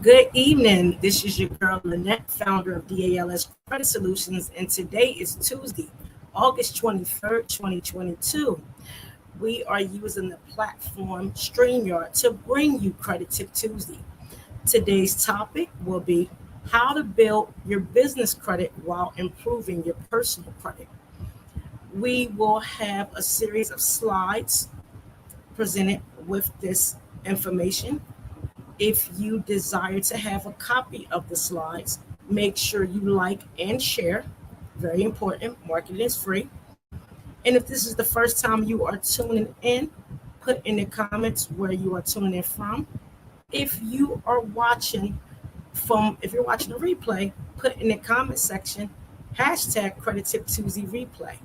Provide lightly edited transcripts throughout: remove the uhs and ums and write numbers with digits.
Good evening. This is your girl Lynette, founder of DALS Credit Solutions, and today is Tuesday, August 23rd, 2022. We are using the platform StreamYard to bring you Credit Tip Tuesday. Today's topic will be how to build your business credit while improving your personal credit. We will have a series of slides presented with this information. If you desire to have a copy of the slides, make sure you like and share. Very important, marketing is free. And if this is the first time you are tuning in, put in the comments where you are tuning in from. If you're watching a replay, put in the comment section hashtag Credit Tip Tuesday replay.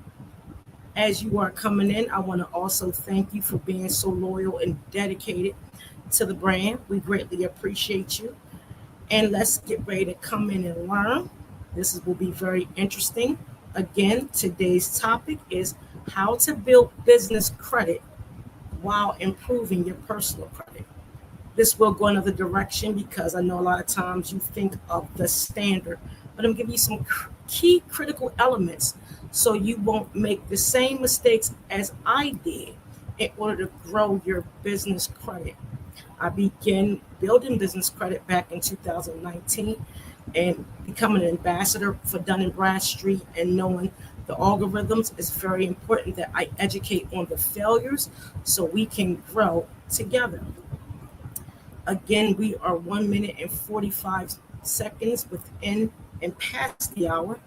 As you are coming in, I want to also thank you for being so loyal and dedicated to the brand. We greatly appreciate you. And let's get ready to come in and learn. Will be very interesting. Again, today's topic is how to build business credit while improving your personal credit. This will go another direction because I know a lot of times you think of the standard, but I'm giving you some key critical elements so you won't make the same mistakes as I did in order to grow your business credit. I began building business credit back in 2019 and becoming an ambassador for Dun& Bradstreet and knowing the algorithms is very important that I educate on the failures so we can grow together. Again, we are 1 minute and 45 seconds within and past the hour,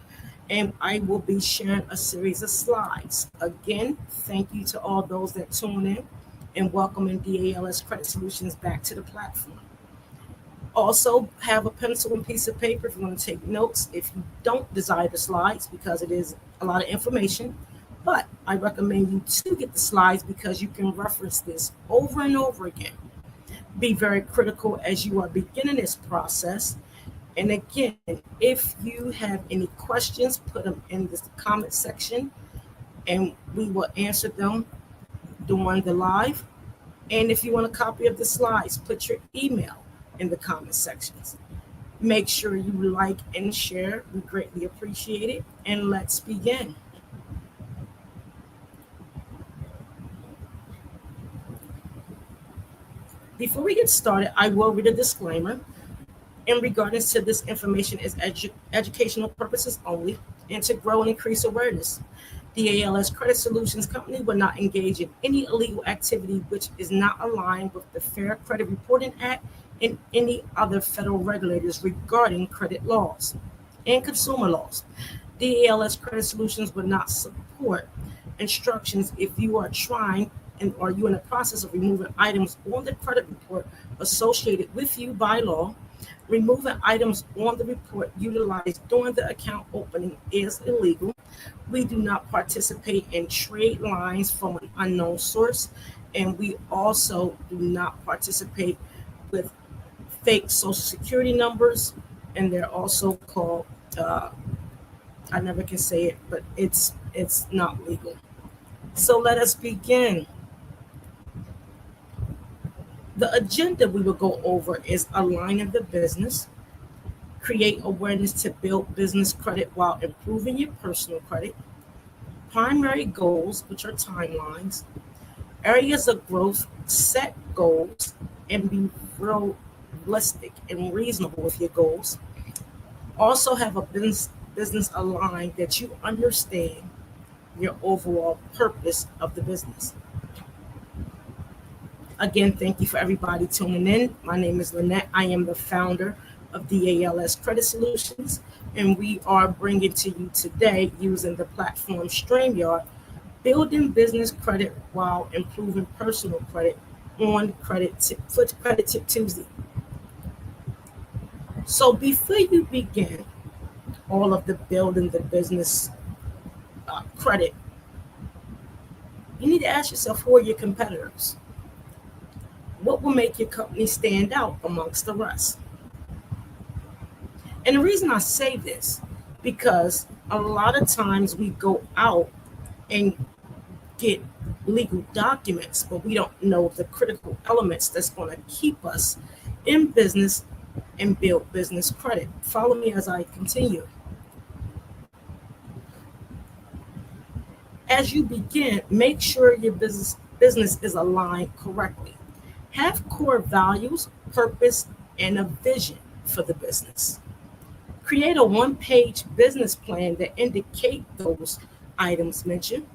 and I will be sharing a series of slides. Again, thank you to all those that tune in and welcoming DALS Credit Solutions back to the platform. Also, have a pencil and piece of paper if you want to take notes. If you don't desire the slides, because it is a lot of information, but I recommend you to get the slides because you can reference this over and over again. Be very critical as you are beginning this process. And again, if you have any questions, put them in the comment section and we will answer them during the live. And if you want a copy of the slides, put your email in the comment sections. Make sure you like and share. We greatly appreciate it. And let's begin. Before we get started, I will read a disclaimer. In regards to this information is educational purposes only and to grow and increase awareness. The ALS Credit Solutions Company will not engage in any illegal activity which is not aligned with the Fair Credit Reporting Act and any other federal regulators regarding credit laws and consumer laws. The ALS Credit Solutions will not support instructions if you are trying and are you in the process of removing items on the credit report associated with you by law. Removing items on the report utilized during the account opening is illegal. We do not participate in trade lines from an unknown source, and we also do not participate with fake social security numbers, and they're also called, I never can say it, but it's not legal. So let us begin. The agenda we will go over is aligning the business, create awareness to build business credit while improving your personal credit, primary goals, which are timelines, areas of growth, set goals, and be realistic and reasonable with your goals. Also have a business aligned that you understand your overall purpose of the business. Again, thank you for everybody tuning in. My name is Lynette. I am the founder of DALS Credit Solutions, and we are bringing to you today using the platform StreamYard, building business credit while improving personal credit on Credit Tip Tuesday. So before you begin all of the building the business credit, you need to ask yourself, who are your competitors? What will make your company stand out amongst the rest? And the reason I say this, because a lot of times we go out and get legal documents, but we don't know the critical elements that's going to keep us in business and build business credit. Follow me as I continue. As you begin, make sure your business is aligned correctly. Have core values, purpose, and a vision for the business. Create a one-page business plan that indicate those items mentioned.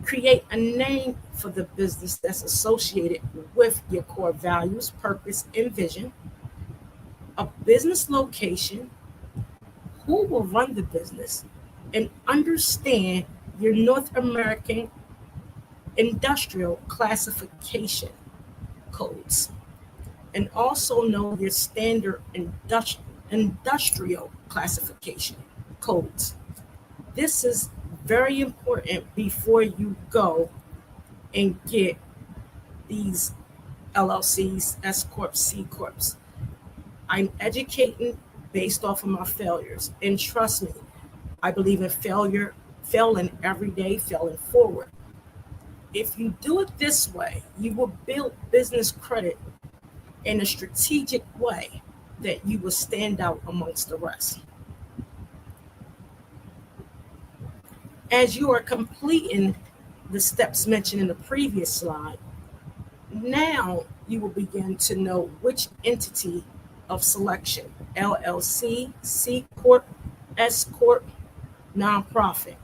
Create a name for the business that's associated with your core values, purpose, and vision. A business location, who will run the business, and understand your North American industrial classification codes, and also know your standard industrial classification codes. This is very important before you go and get these LLCs, S Corps, C Corps. I'm educating based off of my failures. And trust me, I believe in failure, failing every day, failing forward. If you do it this way, you will build business credit in a strategic way that you will stand out amongst the rest. As you are completing the steps mentioned in the previous slide, now you will begin to know which entity of selection, LLC, C Corp, S Corp, nonprofit.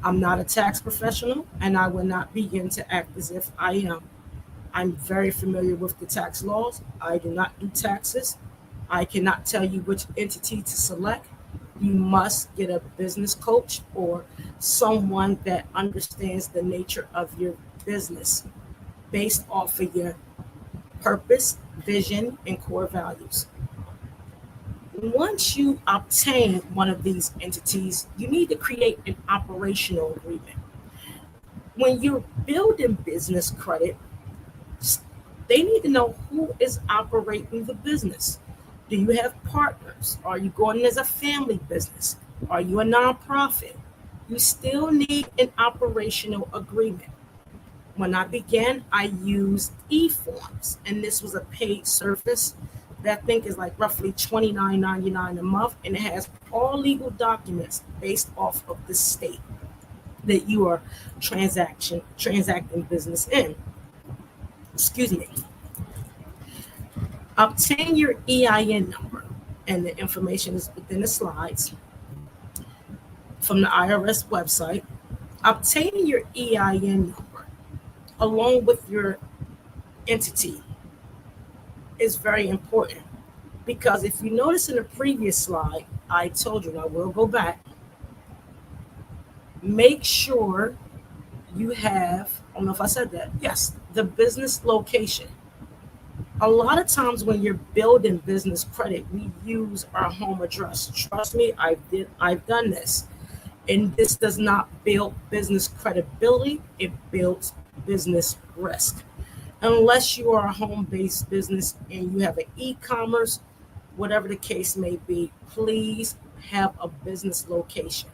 I'm not a tax professional, and I will not begin to act as if I am. I'm very familiar with the tax laws. I do not do taxes. I cannot tell you which entity to select. You must get a business coach or someone that understands the nature of your business based off of your purpose, vision, and core values. Once you obtain one of these entities, you need to create an operational agreement. When you're building business credit, they need to know who is operating the business. Do you have partners? Are you going as a family business? Are you a nonprofit? You still need an operational agreement. When I began, I used eForms, and this was a paid service that I think is like roughly $29.99 a month, and it has all legal documents based off of the state that you are transacting business in. Excuse me. Obtain your EIN number, and the information is within the slides from the IRS website. Obtaining your EIN number along with your entity is very important, because if you notice in the previous slide, I told you, and I will go back, make sure you have, I don't know if I said that, yes, the business location. A lot of times when you're building business credit, we use our home address. Trust me, I've done this. And this does not build business credibility, it builds business risk. Unless you are a home-based business and you have an e-commerce, whatever the case may be, please have a business location.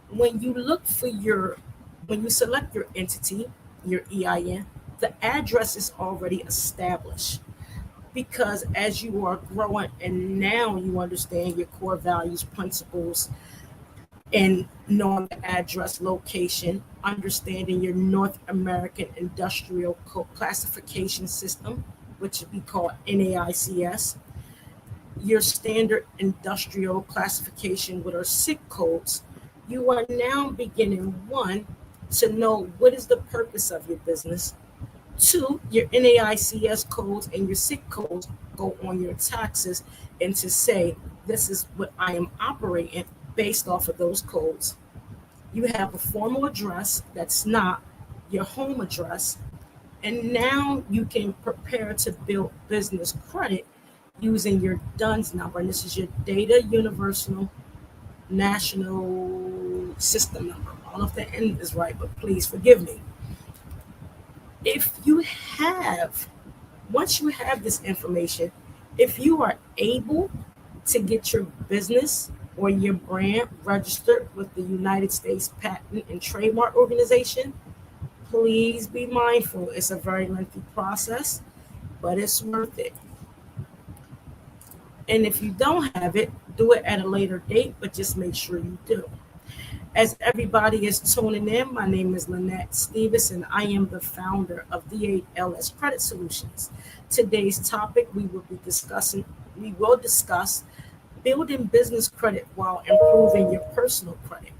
When you select your entity, your EIN, the address is already established, because as you are growing and now you understand your core values, principles, and knowing the address location, understanding your North American Industrial Classification System, which we call NAICS, your standard industrial classification with our SIC codes, you are now beginning, one, to know what is the purpose of your business. Two, your NAICS codes and your SIC codes go on your taxes, and to say, this is what I am operating based off of those codes. You have a formal address that's not your home address, and now you can prepare to build business credit using your DUNS number, and this is your Data Universal National System number. I don't know if the end is right, but please forgive me. Once you have this information, if you are able to get your business or your brand registered with the United States Patent and Trademark Organization, please be mindful. It's a very lengthy process. but it's worth it. And if you don't have it, do it at a later date, but just make sure you do. As everybody is tuning in, my name is Lynette Stevens, and I am the founder of DALS Credit Solutions. Today's topic we will discuss building business credit while improving your personal credit.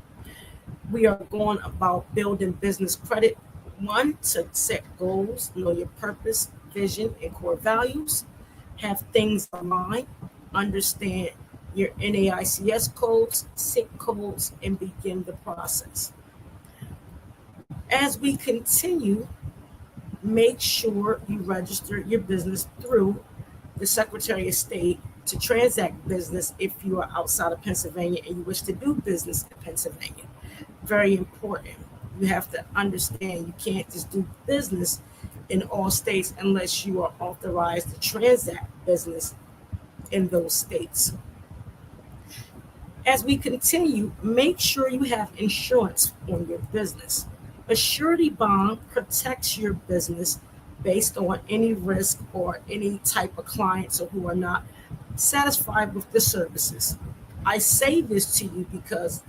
We are going about building business credit. One, to set goals, know your purpose, vision, and core values, have things aligned, understand your NAICS codes, SIC codes, and begin the process. As we continue, make sure you register your business through the Secretary of State to transact business if you are outside of Pennsylvania and you wish to do business in Pennsylvania. Very important. You have to understand you can't just do business in all states unless you are authorized to transact business in those states. As we continue, make sure you have insurance on your business. A surety bond protects your business based on any risk or any type of clients or who are not satisfied with the services. I say this to you because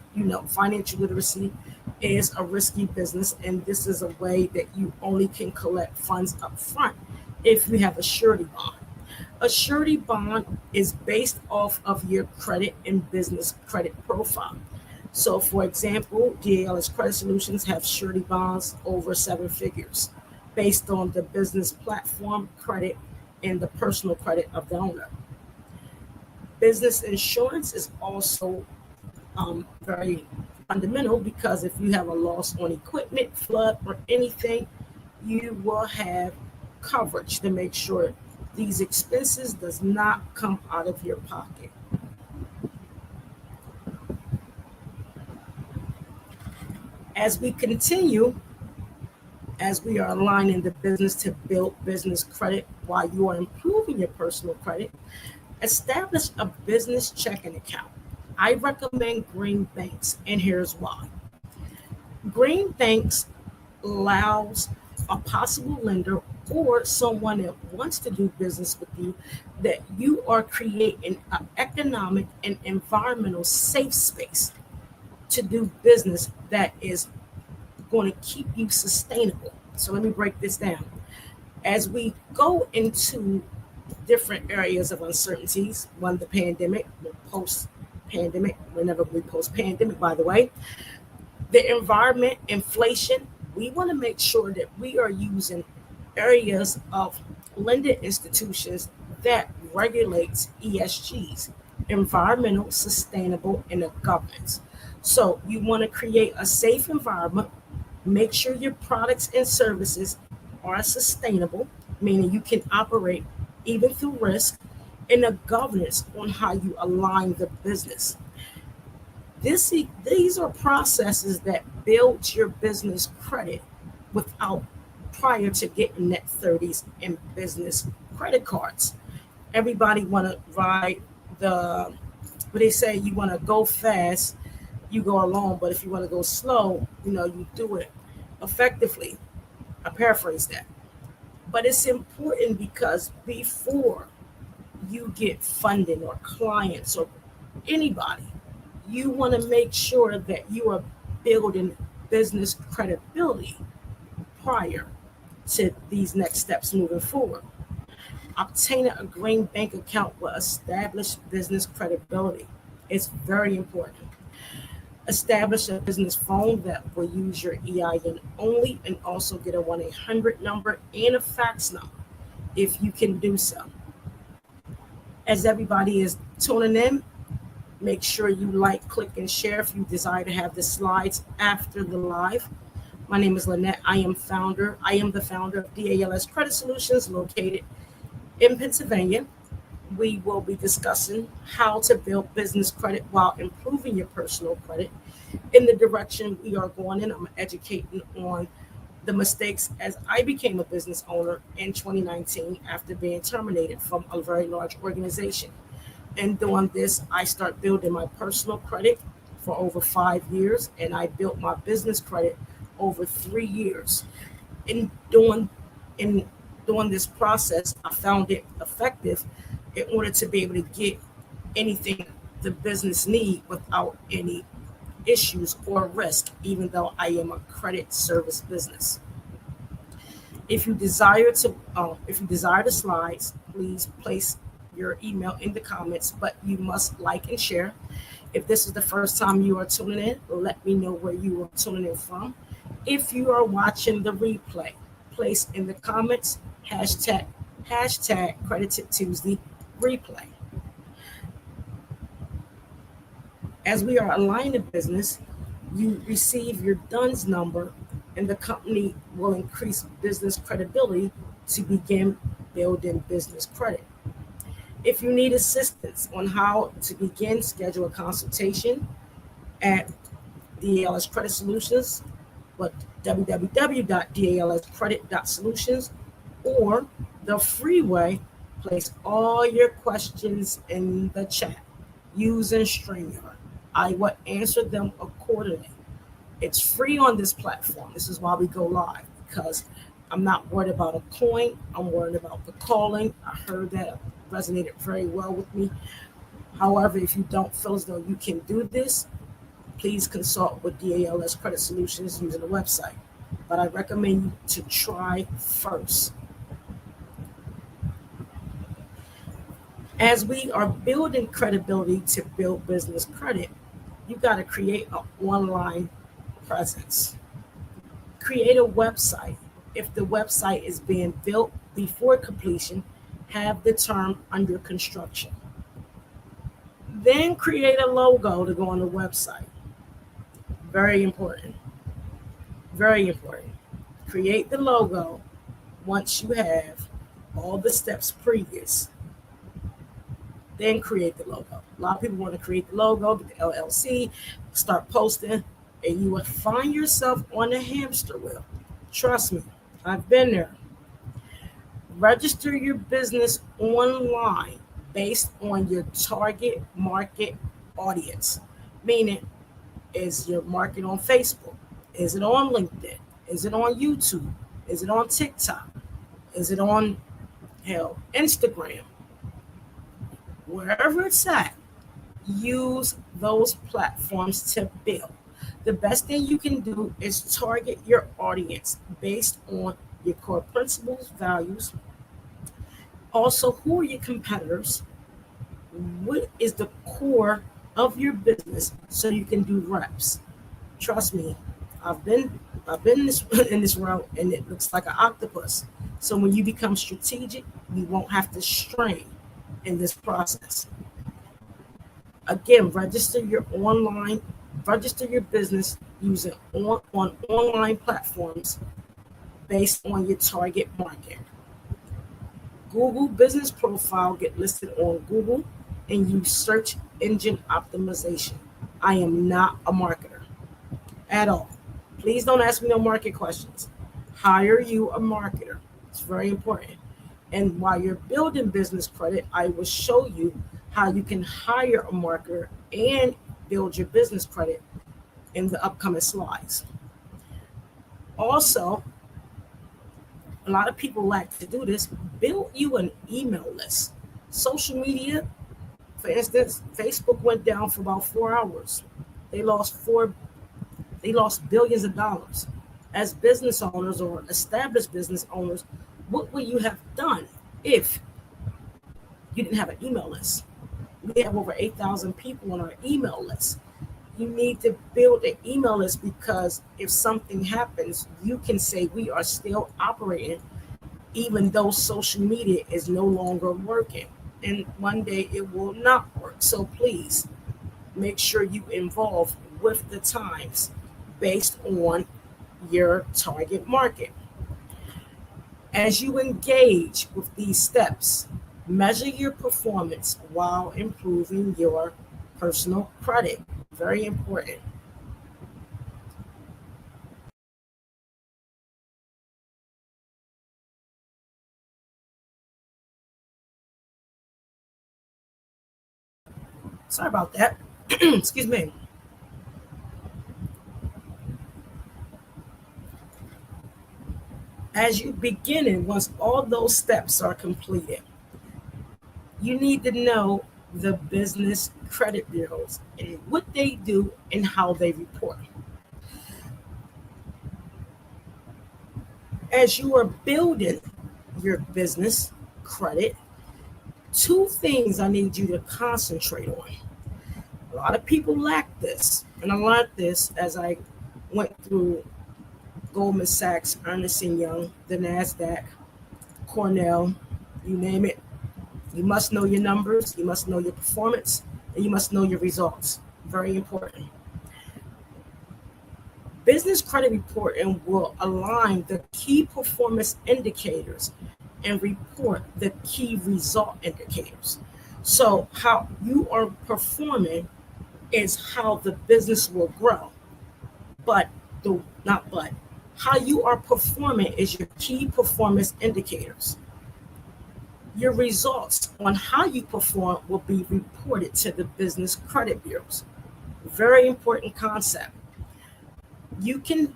financial literacy is a risky business, and this is a way that you only can collect funds up front if you have a surety bond. A surety bond is based off of your credit and business credit profile. So, for example, DALS Credit Solutions have surety bonds over 7 figures based on the business platform credit and the personal credit of the owner. Business insurance is also very fundamental because if you have a loss on equipment, flood, or anything, you will have coverage to make sure these expenses does not come out of your pocket. As we continue, as we are aligning the business to build business credit while you are improving your personal credit, establish a business checking account. I recommend Green Banks, and here's why. Green Banks allows a possible lender or someone that wants to do business with you that you are creating an economic and environmental safe space to do business that is going to keep you sustainable. So let me break this down. As we go into different areas of uncertainties, one, the pandemic, the post-pandemic, whenever we post-pandemic, by the way, the environment, inflation, we want to make sure that we are using areas of lending institutions that regulates ESGs, environmental, sustainable, and governance. So you want to create a safe environment, make sure your products and services are sustainable, meaning you can operate even through risk, and a governance on how you align the business. These are processes that build your business credit without prior to getting net 30s in business credit cards. Everybody want to ride what they say, you want to go fast, you go along, but if you want to go slow, you do it effectively. I paraphrase that. But it's important because before you get funding or clients or anybody, you want to make sure that you are building business credibility prior to these next steps moving forward. Obtaining a Green Bank account will establish business credibility. It's very important. Establish a business phone that will use your EIN only and also get a 1-800 number and a fax number if you can do so. As everybody is tuning in, make sure you like, click, and share if you desire to have the slides after the live. My name is Lynette. I am the founder of DALS Credit Solutions located in Pennsylvania. We will be discussing how to build business credit while improving your personal credit. In the direction we are going in, I'm educating on the mistakes as I became a business owner in 2019 after being terminated from a very large organization. And doing this, I start building my personal credit for over 5 years, and I built my business credit over 3 years. In during this process, I found it effective in order to be able to get anything the business need without any issues or risk, even though I am a credit service business. If you desire the slides, please place your email in the comments, but you must like and share. If this is the first time you are tuning in, let me know where you are tuning in from. If you are watching the replay, place in the comments hashtag Credit Tip Tuesday replay. As we are aligning the business, you receive your DUNS number, and the company will increase business credibility to begin building business credit. If you need assistance on how to begin, schedule a consultation at DALS Credit Solutions, but www.dalscredit.solutions, or the freeway, place all your questions in the chat using StreamYard. I will answer them accordingly. It's free on this platform. This is why we go live, because I'm not worried about a coin. I'm worried about the calling. I heard that resonated very well with me. However, if you don't feel as though you can do this, please consult with DALS Credit Solutions using the website. But I recommend you to try first. As we are building credibility to build business credit, you got to create an online presence. Create a website. If the website is being built before completion, have the term under construction. Then create a logo to go on the website. Very important. Very important. Create the logo once you have all the steps previous. Then create the logo. A lot of people want to create the logo, get the LLC, start posting, and you will find yourself on a hamster wheel. Trust me, I've been there. Register your business online based on your target market audience. Meaning, is your market on Facebook? Is it on LinkedIn? Is it on YouTube? Is it on TikTok? Is it on Instagram? Wherever it's at, use those platforms to build. The best thing you can do is target your audience based on your core principles, values. Also, who are your competitors? What is the core of your business so you can do reps? Trust me, I've been in this route, and it looks like an octopus. So when you become strategic, you won't have to strain in this process. Again, register your business using on online platforms based on your target market. Google business profile, get listed on Google, and use search engine optimization. I am not a marketer at all. Please don't ask me no market questions. Hire you a marketer. It's very important. And while you're building business credit, I will show you how you can hire a marketer and build your business credit in the upcoming slides. Also, a lot of people like to do this. Build you an email list. Social media, for instance, Facebook went down for about 4 hours. They lost billions of dollars. As business owners or established business owners, what would you have done if you didn't have an email list? We have over 8,000 people on our email list. You need to build an email list, because if something happens, you can say we are still operating even though social media is no longer working. And one day it will not work. So please make sure you involve with the times based on your target market. As you engage with these steps, measure your performance while improving your personal credit. Very important. Sorry about that. Excuse me. As you begin it, once all those steps are completed, you need to know the business credit bureaus and what they do and how they report. As you are building your business credit, two things I need you to concentrate on. A lot of people lack this, and I learned this as I went through Goldman Sachs, Ernst & Young, the NASDAQ, Cornell, you name it. You must know your numbers, you must know your performance, and you must know your results. Very important. Business credit reporting will align the key performance indicators and report the key result indicators. So how you are performing is how the business will grow. But how you are performing is your key performance indicators. Your results on how you perform will be reported to the business credit bureaus. Very important concept. You can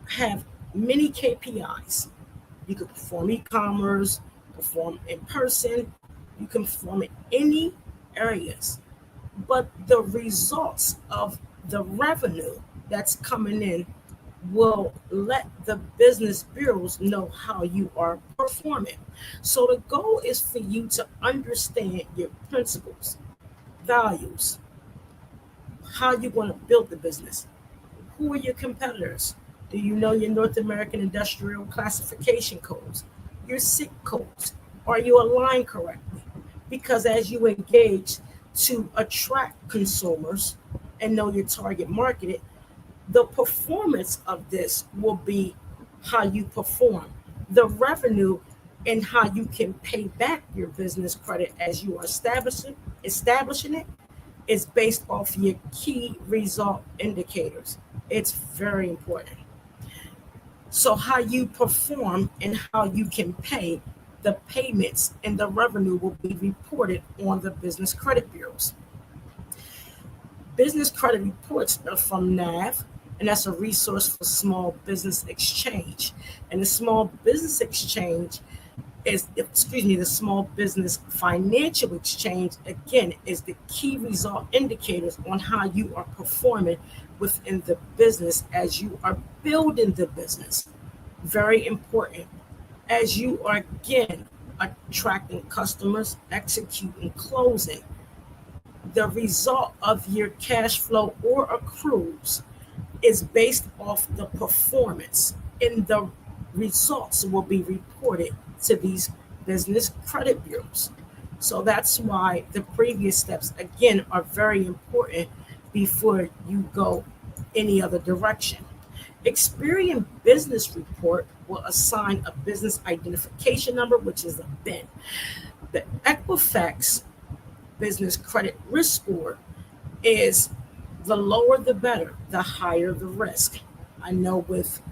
have many KPIs. You can perform e-commerce, perform in person, you can perform in any areas. But the results of the revenue that's coming in will let the business bureaus know how you are performing. So the goal is for you to understand your principles, values, how you're going to build the business. Who are your competitors? Do you know your North American Industrial Classification codes, your SIC codes? Are you aligned correctly? Because as you engage to attract consumers and know your target market, the performance of this will be how you perform. The revenue and how you can pay back your business credit as you are establishing it is based off your key result indicators. It's very important. So how you perform and how you can pay, the payments and the revenue will be reported on the business credit bureaus. Business credit reports are from NAV, and that's a resource for Small Business Exchange. And the Small Business Exchange the Small Business Financial Exchange, again, is the key result indicators on how you are performing within the business as you are building the business. Very important. As you are, again, attracting customers, executing, closing, the result of your cash flow or accruals is based off the performance, and the results will be reported to these business credit bureaus. So that's why the previous steps, again, are very important before you go any other direction. Experian Business Report will assign a business identification number, which is a BIN. The Equifax Business Credit Risk Score is the lower the better, the higher the risk. I know with,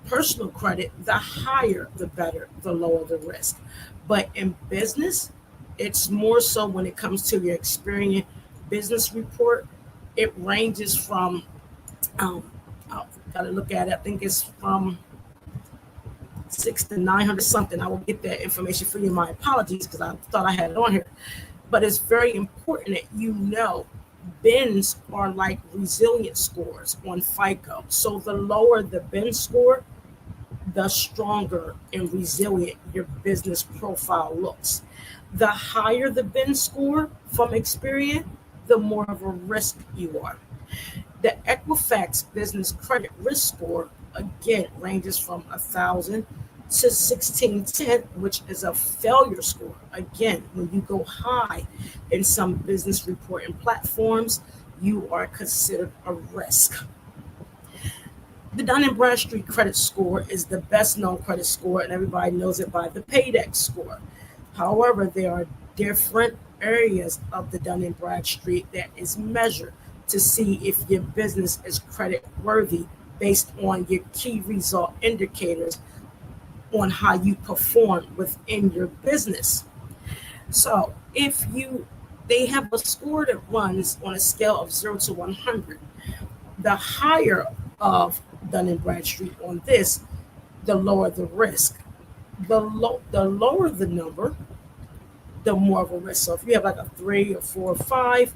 personal credit, the higher the better, the lower the risk. But in business, it's more so when it comes to your Experian Business Report, it ranges from, I've got to look at it, I think it's from 600 to 900 something. I will get that information for you. My apologies, because I thought I had it on here. But it's very important that you know BINs are like resilience scores on FICO. So the lower the BIN score, the stronger and resilient your business profile looks. The higher the BIN score from Experian, the more of a risk you are. The Equifax Business Credit Risk Score, again, ranges from 1,000 to 1610, which is a failure score. Again, when you go high in some business reporting platforms, you are considered a risk. The Dun & Bradstreet credit score is the best known credit score, and everybody knows it by the Paydex score. However, there are different areas of the Dun & Bradstreet that is measured to see if your business is credit worthy based on your key result indicators on how you perform within your business. So they have a score that runs on a scale of 0 to 100. The higher of Dun & Bradstreet on this, the lower the risk. The lower the number, the more of a risk. So if you have like a 3 or 4 or 5,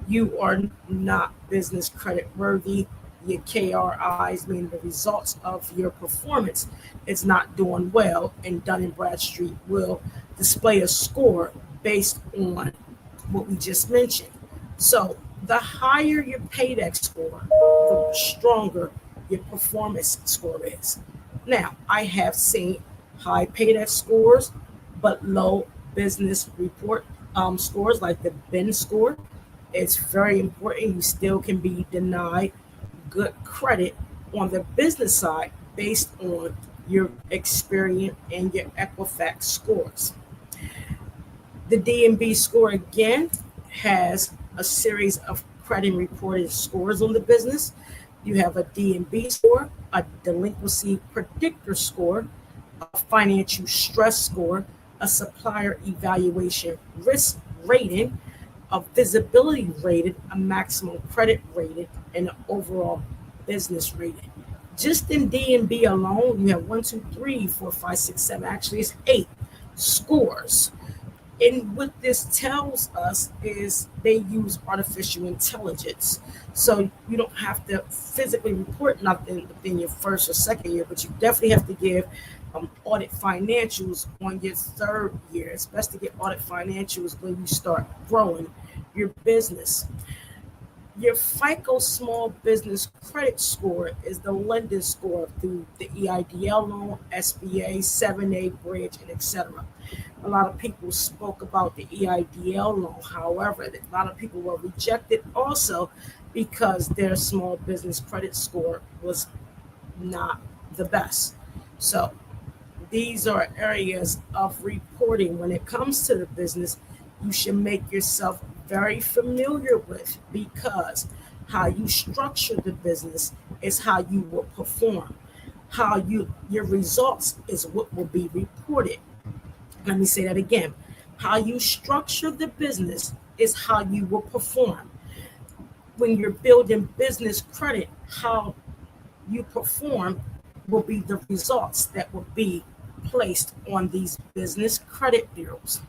you are not business credit worthy. Your KRIs, meaning the results of your performance, is not doing well, and Dun & Bradstreet will display a score based on what we just mentioned. So the higher your paydex score, the stronger your performance score is. Now, I have seen high paydex scores, but low business report scores, like the BIN score. It's very important. You still can be denied good credit on the business side based on your Experian and your Equifax scores. The D&B score again has a series of credit reported scores on the business. You have a D&B score, a delinquency predictor score, a financial stress score, a supplier evaluation risk rating, a visibility rating, a maximum credit rating, and an overall business rating. Just in D&B alone, you have 1, 2, 3, 4, 5, 6, 7. Actually, it's 8 scores. And what this tells us is they use artificial intelligence. So you don't have to physically report nothing within your first or second year, but you definitely have to give audit financials on your third year. It's best to get audit financials when you start growing your business. Your FICO Small Business Credit Score is the lending score through the EIDL loan, SBA, 7A bridge, and etc. A lot of people spoke about the EIDL loan. However, a lot of people were rejected also because their small business credit score was not the best. So these are areas of reporting when it comes to the business you should make yourself very familiar with, because how you structure the business is how you will perform. Your results is what will be reported. Let me say that again. How you structure the business is how you will perform. When you're building business credit, how you perform will be the results that will be placed on these business credit bureaus.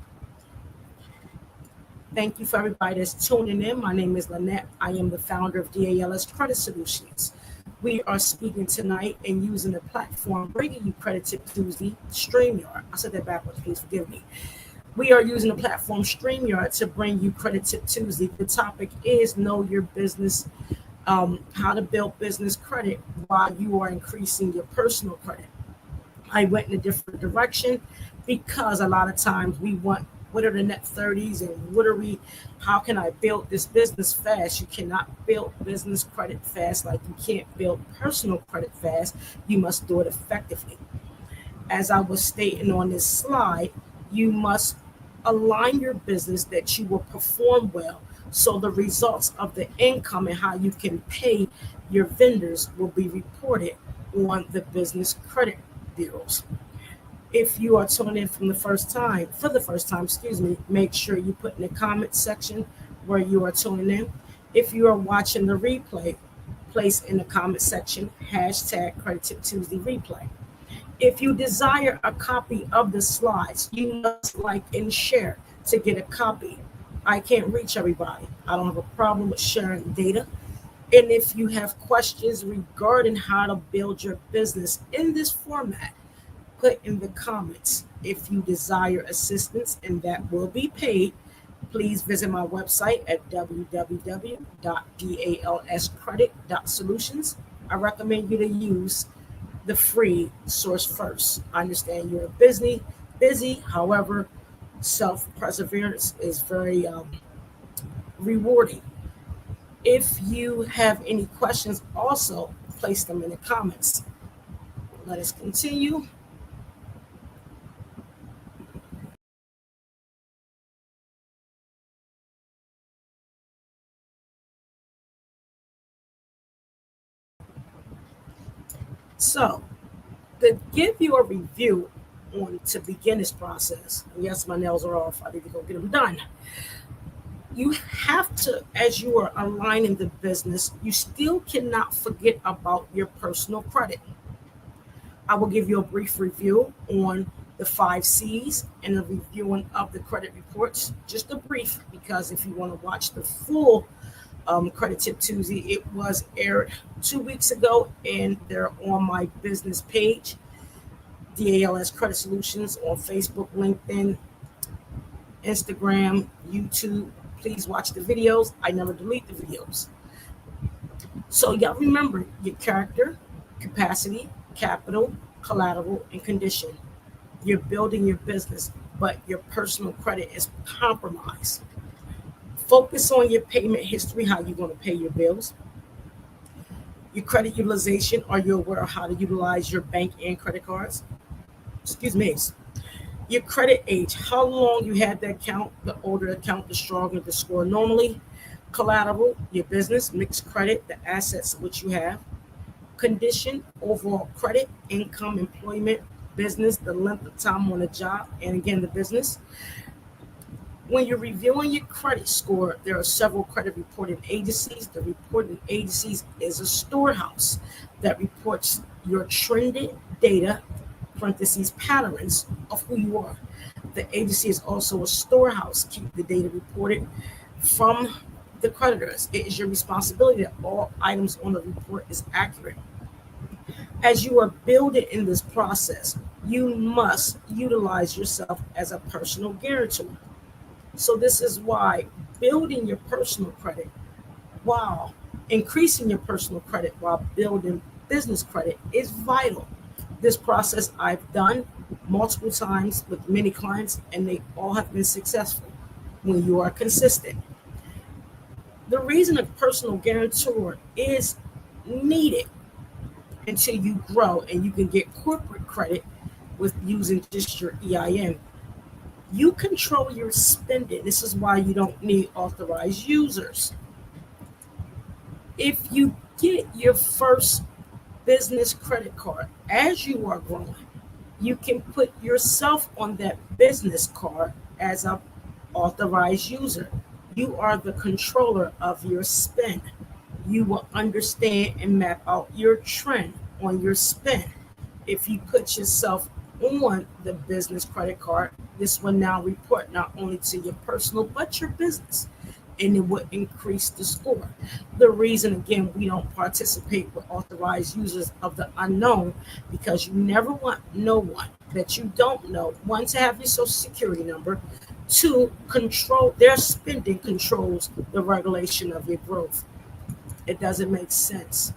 Thank you for everybody that's tuning in. My name is Lynette. I am the founder of DALS Credit Solutions. We are speaking tonight and using the platform bringing you Credit Tip Tuesday, StreamYard. I said that backwards, please forgive me. We are using the platform StreamYard to bring you Credit Tip Tuesday. The topic is Know Your Business, how to build business credit while you are increasing your personal credit. I went in a different direction because a lot of times we want, what are the net 30s and how can I build this business fast? You cannot build business credit fast like you can't build personal credit fast. You must do it effectively. As I was stating on this slide, you must align your business that you will perform well, so the results of the income and how you can pay your vendors will be reported on the business credit bureaus. If you are tuning in for the first time, make sure you put in the comment section where you are tuning in. If you are watching the replay, place in the comment section hashtag Credit Tip Tuesday replay. If you desire a copy of the slides, you must like and share to get a copy. I can't reach everybody. I don't have a problem with sharing data. And if you have questions regarding how to build your business in this format, put in the comments. If you desire assistance, and that will be paid, please visit my website at www.dalscredit.solutions. I recommend you to use the free source first. I understand you're busy. However, self-perseverance is very rewarding. If you have any questions, also place them in the comments. Let us continue. So, to give you a review on to begin this process, and yes, my nails are off. I need to go get them done. You have to, as you are aligning the business, you still cannot forget about your personal credit. I will give you a brief review on the 5 C's and a reviewing of the credit reports. Just a brief, because if you want to watch the full Credit Tip Tuesday, it was aired 2 weeks ago, and they're on my business page, DALS Credit Solutions, on Facebook, LinkedIn, Instagram, YouTube. Please watch the videos. I never delete the videos. So y'all remember your character, capacity, capital, collateral, and condition. You're building your business, but your personal credit is compromised. Focus on your payment history, how you're going to pay your bills. Your credit utilization, are you aware of how to utilize your bank and credit cards? Excuse me. Your credit age, how long you had the account. The older account, the stronger the score normally. Collateral, your business, mixed credit, the assets which you have. Condition, overall credit, income, employment, business, the length of time on a job, and again, the business. When you're reviewing your credit score, there are several credit reporting agencies. The reporting agencies is a storehouse that reports your trended data, parentheses, patterns of who you are. The agency is also a storehouse, keep the data reported from the creditors. It is your responsibility that all items on the report is accurate. As you are building in this process, you must utilize yourself as a personal guarantor. So this is why building your personal credit while increasing your personal credit while building business credit is vital. This process I've done multiple times with many clients, and they all have been successful when you are consistent. The reason a personal guarantor is needed until you grow and you can get corporate credit with using just your EIN. You control your spending. This is why you don't need authorized users. If you get your first business credit card as you are growing, you can put yourself on that business card as an authorized user. You are the controller of your spend. You will understand and map out your trend on your spend. If you put yourself on the business credit card, this will now report not only to your personal but your business, and it will increase the score. The reason, again, we don't participate with authorized users of the unknown, because you never want no one that you don't know, one, to have your social security number, two, control their spending controls the regulation of your growth. It doesn't make sense.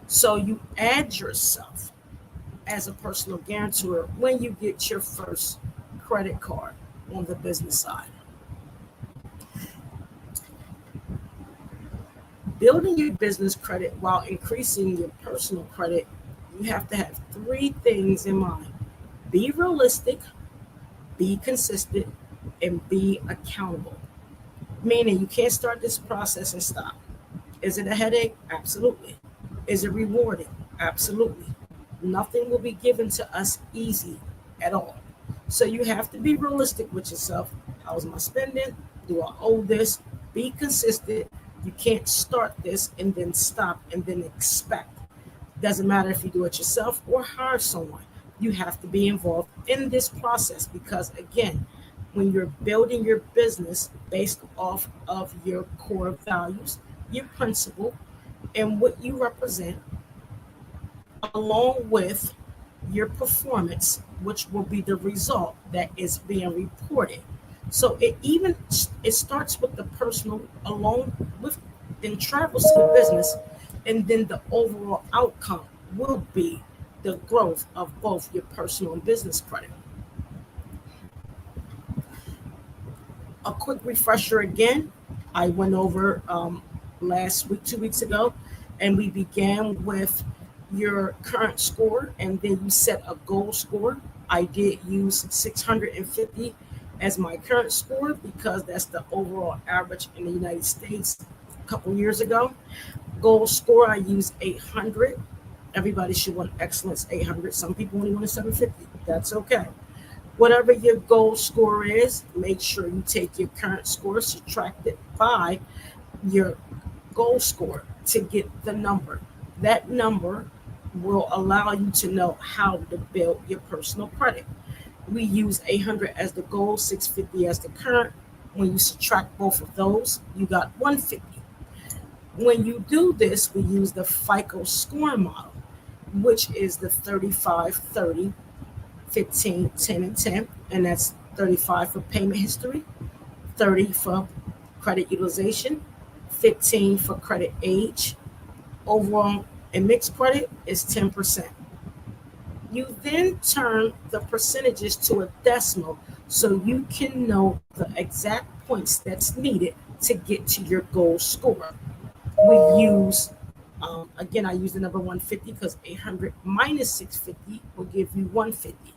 So you add yourself as a personal guarantor when you get your first credit card on the business side. Building your business credit while increasing your personal credit, you have to have 3 things in mind. Be realistic, be consistent, and be accountable. Meaning you can't start this process and stop. Is it a headache? Absolutely. Is it rewarding? Absolutely. Nothing will be given to us easy at all. So you have to be realistic with yourself. How's my spending? Do I owe this? Be consistent. You can't start this and then stop and then expect. Doesn't matter if you do it yourself or hire someone. You have to be involved in this process, because again, when you're building your business based off of your core values, your principle, and what you represent, along with your performance, which will be the result that is being reported. So it starts with the personal, along with, then travels to the business, and then the overall outcome will be the growth of both your personal and business credit. A quick refresher again, I went over last week, 2 weeks ago, and we began with your current score, and then you set a goal score. I did use 650 as my current score because that's the overall average in the United States a couple years ago. Goal score, I use 800. Everybody should want excellence 800. Some people only want a 750. That's okay. Whatever your goal score is, make sure you take your current score, subtract it by your goal score to get the number. That number will allow you to know how to build your personal credit. We use 800 as the goal, 650 as the current. When you subtract both of those, you got 150. When you do this, we use the FICO scoring model, which is the 35, 30, 15, 10, and 10. And that's 35 for payment history, 30 for credit utilization, 15 for credit age. Overall, and mixed credit is 10%. You then turn the percentages to a decimal so you can know the exact points that's needed to get to your goal score. We use, again, I use the number 150 because 800 minus 650 will give you 150.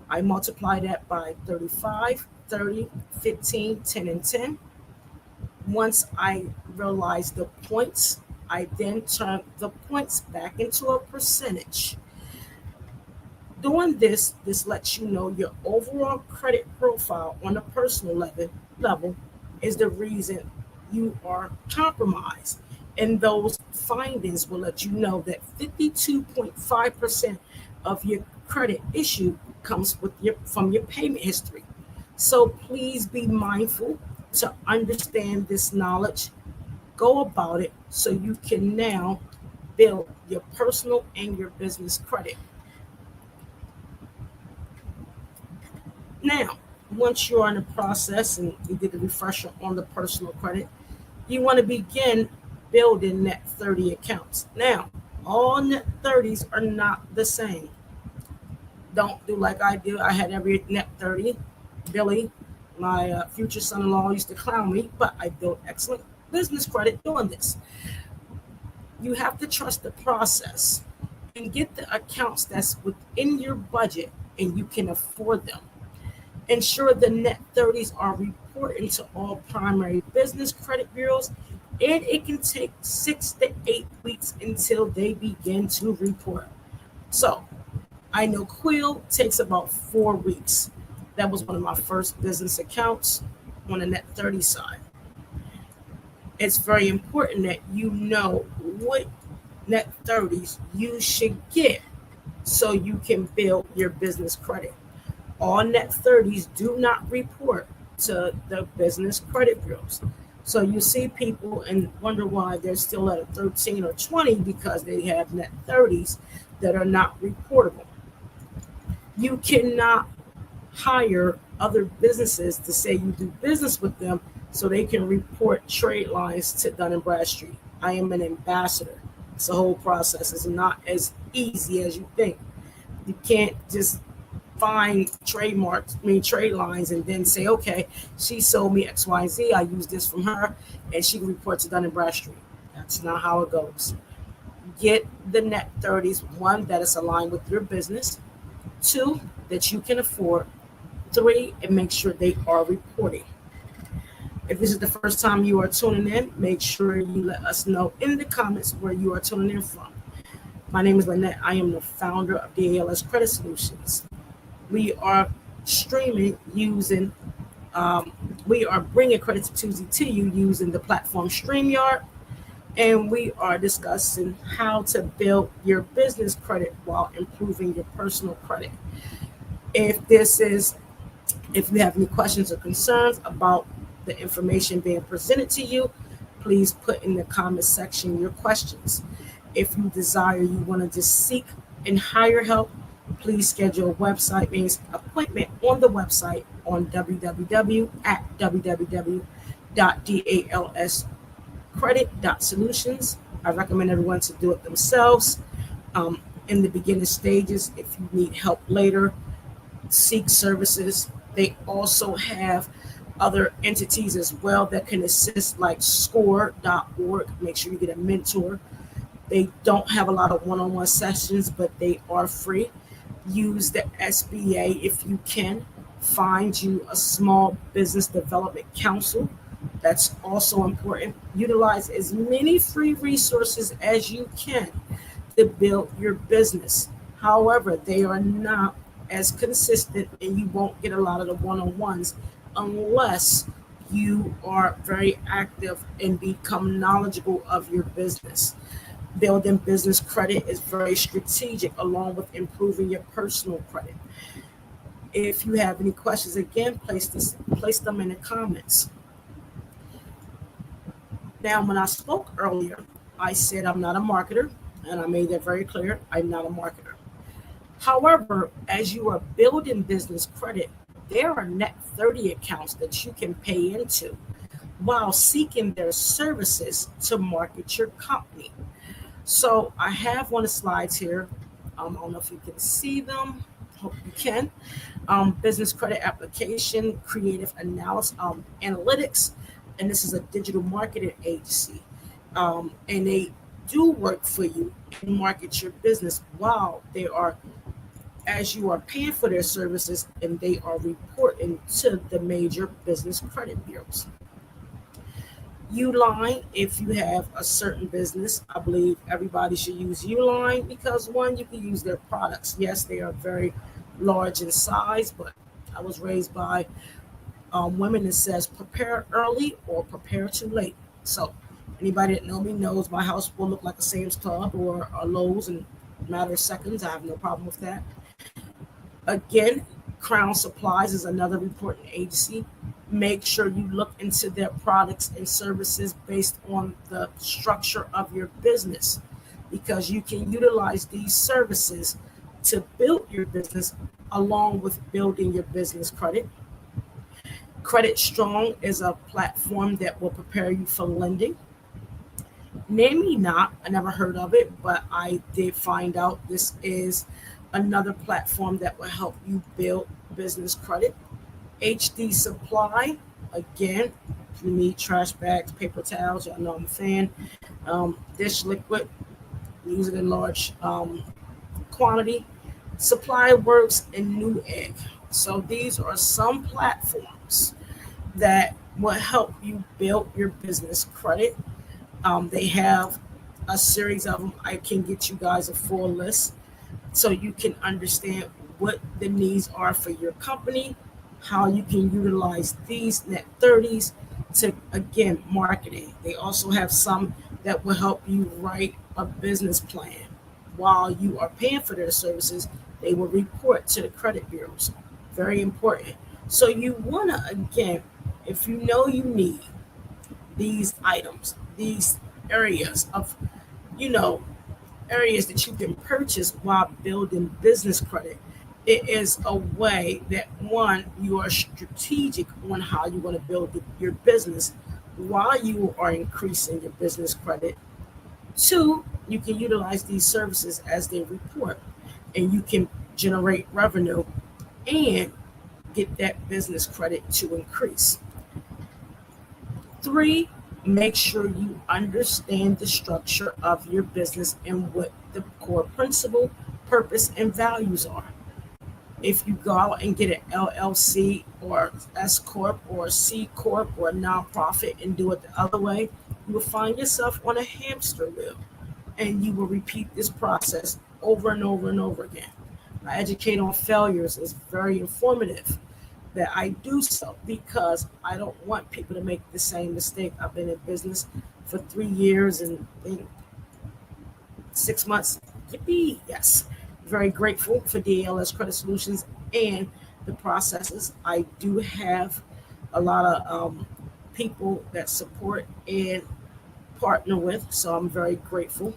I multiply that by 35, 30, 15, 10, and 10. Once I realize the points, I then turn the points back into a percentage. Doing this lets you know your overall credit profile on a personal level is the reason you are compromised. And those findings will let you know that 52.5% of your credit issue comes from your payment history. So please be mindful to understand this knowledge, go about it so you can now build your personal and your business credit. Now, once you're in the process and you did a refresher on the personal credit, you want to begin building net 30 accounts. Now, all net 30s are not the same. Don't do like I do. I had every net 30. Billy, my future son-in-law, used to clown me, but I built excellent business credit doing this. You have to trust the process and get the accounts that's within your budget and you can afford them. Ensure the net 30s are reporting to all primary business credit bureaus, and it can take 6 to 8 weeks until they begin to report. So I know Quill takes about 4 weeks. That was one of my first business accounts on the net 30 side. It's very important that you know what net 30s you should get so you can build your business credit. All net 30s do not report to the business credit bureaus. So you see people and wonder why they're still at a 13 or 20 because they have net 30s that are not reportable. You cannot hire other businesses to say you do business with them so they can report trade lines to Dun & Bradstreet. I am an ambassador. It's a whole process. It's not as easy as you think. You can't just find trade lines and then say, okay, she sold me X, Y, Z. I use this from her and she can report to Dun & Bradstreet. That's not how it goes. Get the net 30s, one, that is aligned with your business, two, that you can afford, three, and make sure they are reporting. If this is the first time you are tuning in, make sure you let us know in the comments where you are tuning in from. My name is Lynette. I am the founder of DALS Credit Solutions. We are streaming using, we are bringing Credit Tip Tuesday to you using the platform StreamYard, and we are discussing how to build your business credit while improving your personal credit. If you have any questions or concerns about the information being presented to you, please put in the comment section your questions. If you desire, you want to just seek and hire help, please schedule a website-based appointment on the website on www.dalscredit.solutions. I recommend everyone to do it themselves in the beginning stages. If you need help later, seek services. They also have other entities as well that can assist, like score.org. Make sure you get a mentor. They don't have a lot of one-on-one sessions, but they are free. Use the SBA if you can. Find you a small business development council. That's also important. Utilize as many free resources as you can to build your business. However, they are not as consistent, and you won't get a lot of the one-on-ones unless you are very active and become knowledgeable of your business. Building business credit is very strategic along with improving your personal credit. If you have any questions, again, place them in the comments. Now, when I spoke earlier, I said I'm not a marketer, and I made that very clear. I'm not a marketer. However, as you are building business credit, there are net 30 accounts that you can pay into while seeking their services to market your company. So I have one of the slides here. I don't know if you can see them. Hope you can. Business credit application, creative analysis, analytics, and this is a digital marketing agency. And they do work for you and market your business while they are, as you are paying for their services, and they are reporting to the major business credit bureaus. Uline, if you have a certain business, I believe everybody should use Uline because one, you can use their products. Yes, they are very large in size, but I was raised by women that says prepare early or prepare too late. So anybody that know me knows my house will look like a Sam's Club or a Lowe's in a matter of seconds. I have no problem with that. Again, Crown Supplies is another important agency. Make sure you look into their products and services based on the structure of your business, because you can utilize these services to build your business along with building your business credit. Credit Strong is a platform that will prepare you for lending. Name Me Not, I never heard of it, but I did find out this is another platform that will help you build business credit. HD Supply, again, if you need trash bags, paper towels, y'all know I'm a fan. Dish liquid, use it in large quantity. Supply Works and Newegg. So these are some platforms that will help you build your business credit. They have a series of them. I can get you guys a full list so you can understand what the needs are for your company, how you can utilize these net 30s to, again, marketing. They also have some that will help you write a business plan. While you are paying for their services, they will report to the credit bureaus. Very important. So you want to, again, if you know you need these items, these areas of, areas that you can purchase while building business credit, it is a way that, one, you are strategic on how you want to build your business while you are increasing your business credit. Two, you can utilize these services as they report, and you can generate revenue and get that business credit to increase. Three, make sure you understand the structure of your business and what the core principle, purpose, and values are. If you go out and get an LLC or S Corp or C Corp or a nonprofit and do it the other way, you will find yourself on a hamster wheel, and you will repeat this process over and over and over again. I educate on failures is very informative that I do so because I don't want people to make the same mistake. I've been in business for 3 years and 6 months. Yippee! Yes. Very grateful for DLS Credit Solutions and the processes. I do have a lot of people that support and partner with, so I'm very grateful.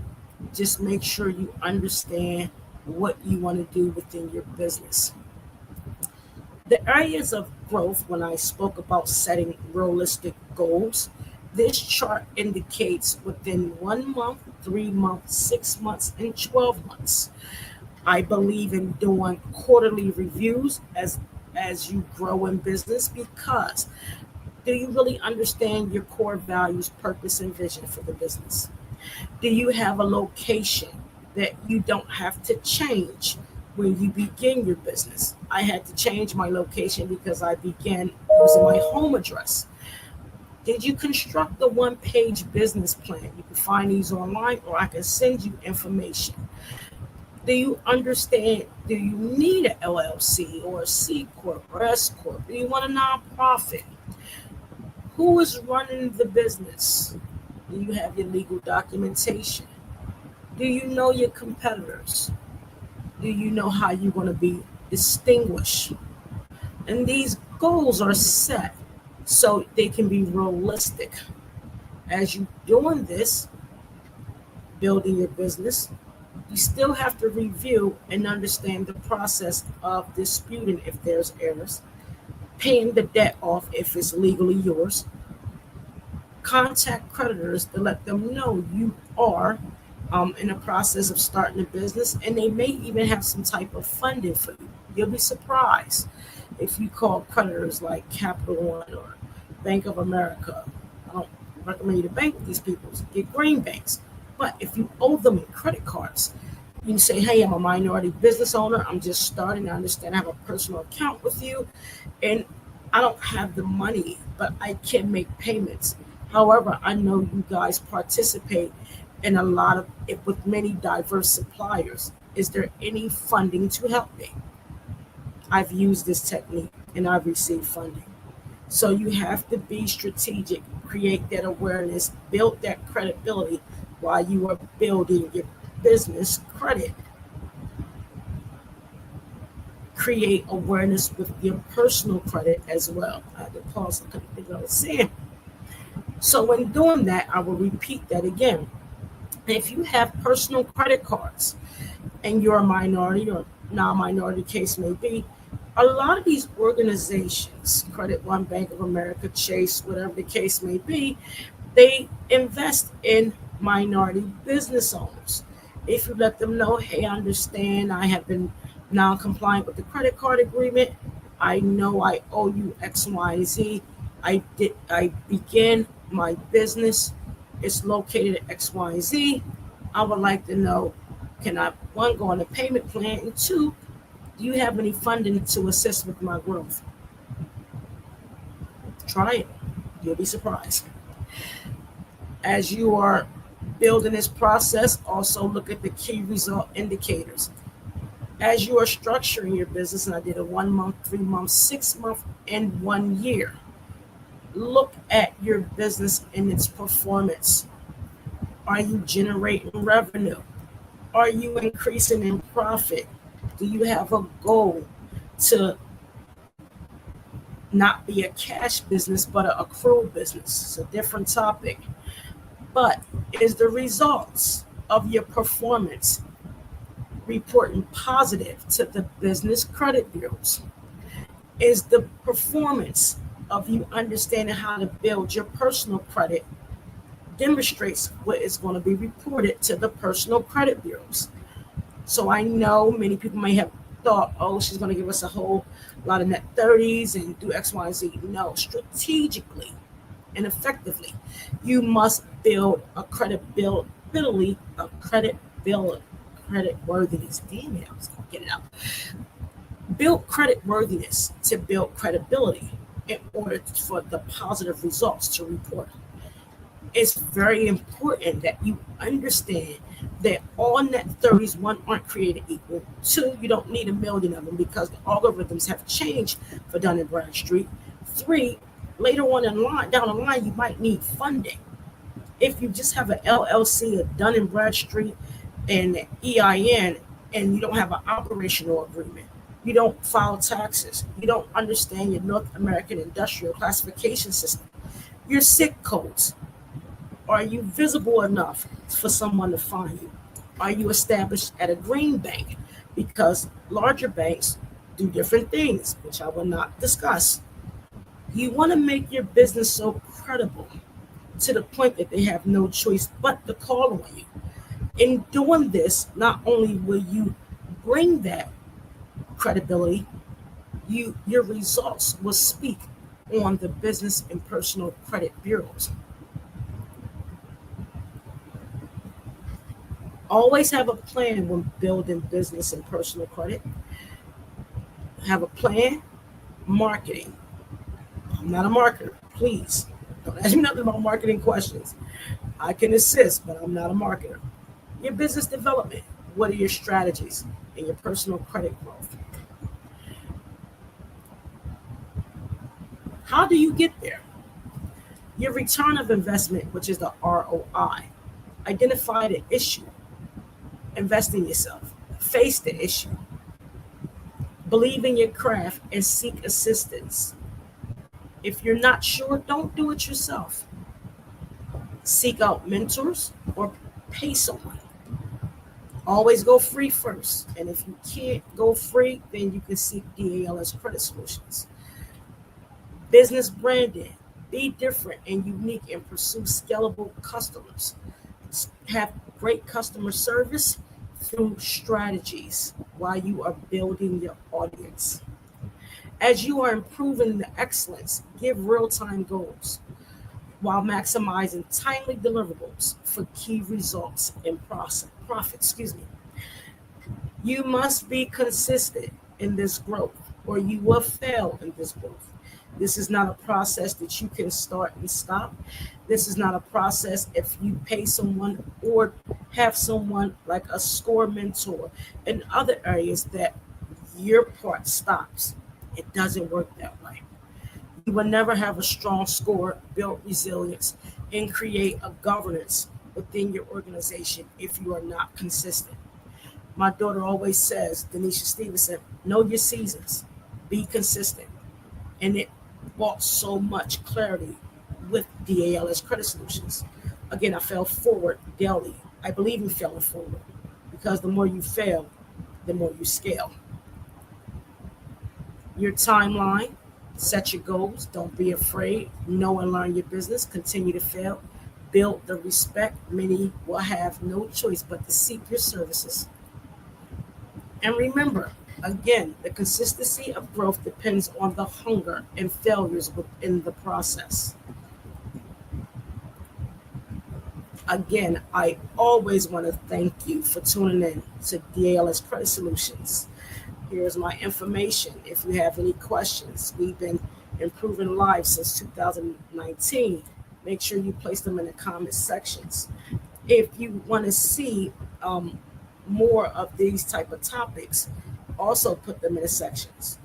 Just make sure you understand what you want to do within your business. The areas of growth, when I spoke about setting realistic goals, this chart indicates within 1 month, 3 months, 6 months, and 12 months. I believe in doing quarterly reviews as you grow in business, because do you really understand your core values, purpose, and vision for the business? Do you have a location that you don't have to change when you begin your business? I had to change my location because I began using my home address. Did you construct the one-page business plan? You can find these online, or I can send you information. Do you understand? Do you need an LLC or a C Corp or S Corp? Do you want a nonprofit? Who is running the business? Do you have your legal documentation? Do you know your competitors? Do you know how you're going to be distinguished? And these goals are set so they can be realistic. As you doing this, building your business, you still have to review and understand the process of disputing if there's errors, paying the debt off if it's legally yours, contact creditors to let them know you are in the process of starting a business, and they may even have some type of funding for you. You'll be surprised if you call creditors like Capital One or Bank of America. I don't recommend you to bank with these people. Get green banks. But if you owe them in credit cards, you can say, hey, I'm a minority business owner. I'm just starting. I understand I have a personal account with you, and I don't have the money, but I can make payments. However, I know you guys participate in a lot of it with many diverse suppliers. Is there any funding to help me? I've used this technique and I've received funding. So you have to be strategic, create that awareness, build that credibility while you are building your business credit. Create awareness with your personal credit as well. I had to pause, I couldn't think what I was saying. So when doing that, I will repeat that again. If you have personal credit cards and you're a minority or non-minority case may be, a lot of these organizations, Credit One, Bank of America, Chase, whatever the case may be, they invest in minority business owners. If you let them know, hey, I understand I have been non-compliant with the credit card agreement. I know I owe you X, Y, Z. I began my business. It's located at X, Y, Z. I would like to know, can I, one, go on a payment plan, and two, do you have any funding to assist with my growth? Try it. You'll be surprised. As you are building this process, also look at the key result indicators. As you are structuring your business, and I did a 1 month, 3 month, 6 month, and 1 year, look at your business and its performance. Are you generating revenue? Are you increasing in profit? Do you have a goal to not be a cash business, but an accrual business? It's a different topic. But is the results of your performance reporting positive to the business credit bureaus? Is the performance of you understanding how to build your personal credit demonstrates what is going to be reported to the personal credit bureaus? So I know many people may have thought, oh, she's going to give us a whole lot of net 30s and do X, Y, Z. No, strategically and effectively, you must build a credibility, credit worthiness. Damn it, I was going to get it out. Build credit worthiness to build credibility in order for the positive results to report. It's very important that you understand that all net 30s, one, aren't created equal. Two, you don't need a million of them because the algorithms have changed for Dun & Bradstreet. Three, later on down the line, you might need funding. If you just have an LLC, a Dun & Bradstreet, and EIN, and you don't have an operational agreement, you don't file taxes, you don't understand your North American Industrial Classification System, your SIC codes, are you visible enough for someone to find you? Are you established at a green bank? Because larger banks do different things, which I will not discuss. You want to make your business so credible to the point that they have no choice but to call on you. In doing this, not only will you bring that credibility, your results will speak on the business and personal credit bureaus. Always have a plan when building business and personal credit. Have a plan. Marketing. I'm not a marketer. Please don't ask me nothing about marketing questions. I can assist, but I'm not a marketer. Your business development. What are your strategies in your personal credit growth? How do you get there? Your return of investment, which is the ROI. Identify the issue. Invest in yourself. Face the issue. Believe in your craft and seek assistance. If you're not sure, don't do it yourself. Seek out mentors or pay someone. Always go free first. And if you can't go free, then you can seek DALS Credit Solutions. Business branding. Be different and unique and pursue scalable customers. Have great customer service through strategies while you are building your audience. As you are improving the excellence, give real-time goals while maximizing timely deliverables for key results and profit. You must be consistent in this growth or you will fail in this growth. This is not a process that you can start and stop. This is not a process if you pay someone or have someone like a score mentor in other areas that your part stops. It doesn't work that way. You will never have a strong score, build resilience, and create a governance within your organization if you are not consistent. My daughter always says, Denisha Stevenson, know your seasons, be consistent. And it brought so much clarity with DALS Credit Solutions. Again, I fell forward daily. I believe in failing forward because the more you fail, the more you scale. Your timeline, set your goals, don't be afraid, know and learn your business, continue to fail, build the respect. Many will have no choice but to seek your services. And remember, again, the consistency of growth depends on the hunger and failures within the process. Again, I always want to thank you for tuning in to DALS Credit Solutions. Here's my information. If you have any questions, we've been improving lives since 2019. Make sure you place them in the comment sections. If you want to see more of these type of topics, also put them in the sections,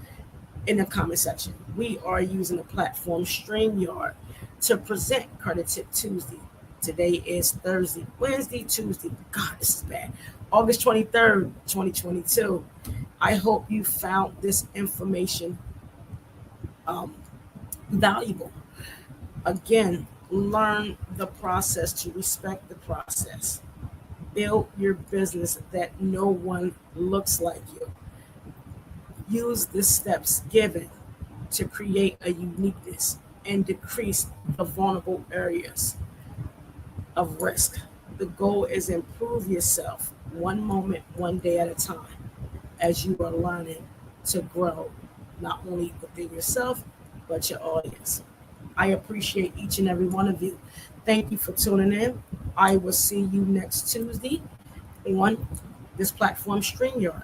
in the comment section. We are using the platform StreamYard to present Credit Tip Tuesday. Today is Thursday, Wednesday, Tuesday. God, this is bad. August 23rd, 2022. I hope you found this information valuable. Again, learn the process to respect the process. Build your business that no one looks like you. Use the steps given to create a uniqueness and decrease the vulnerable areas of risk. The goal is improve yourself one moment, one day at a time as you are learning to grow not only within yourself, but your audience. I appreciate each and every one of you. Thank you for tuning in. I will see you next Tuesday on this platform, StreamYard.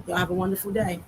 Y'all have a wonderful day.